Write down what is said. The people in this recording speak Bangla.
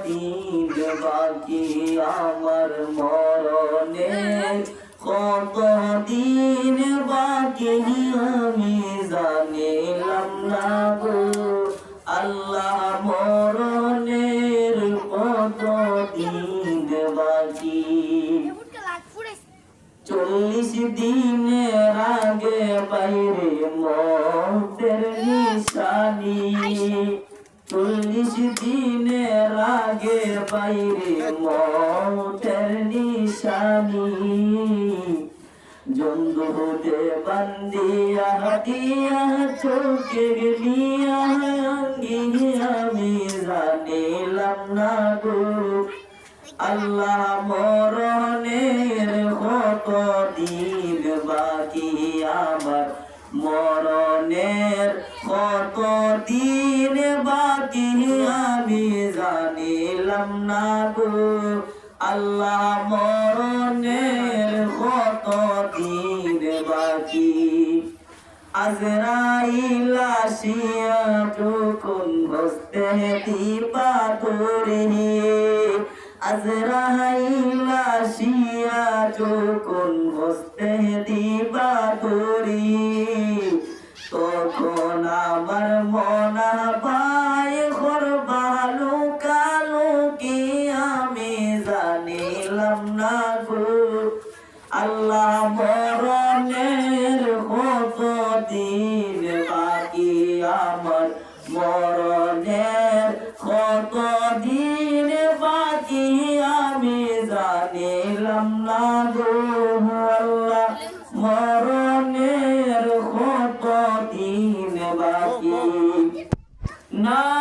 দিন বাকি আমার মরণের কত দিন বাকি আমি জানিলাম না গো আল্লাহ মরণের কত দিন বাকি 40 দিনের আগে বাইরে মৌতের নিশানি 40 দিনের আগে বাইরে মৌতের নিশানি জন্দুতে বান্দিয়া দিয়া চোখে গলিয়া আঙ্গি আমি জানিলাম না গো আল্লাহ মরণের কত দিন বাকি আমার মরণের কত দিন বাকি আমি জানিলাম না গো আল্লাহ মরণের কত দিন বাকি আজরাইল আসিয়া যখন বসতে দিবা তোরে আজরাইল আসিয়া যখন বসতে দিবা তোরে তখন আমার মনা পায় ঘর ভালো কালো কি আমি জানিলাম না গো আল্লাহ মরণের কত দিন বাকি আমার মরণের কত দিন বাকি আমি জানিলাম না গো আল্লাহ মরণের কত দিন বাকি না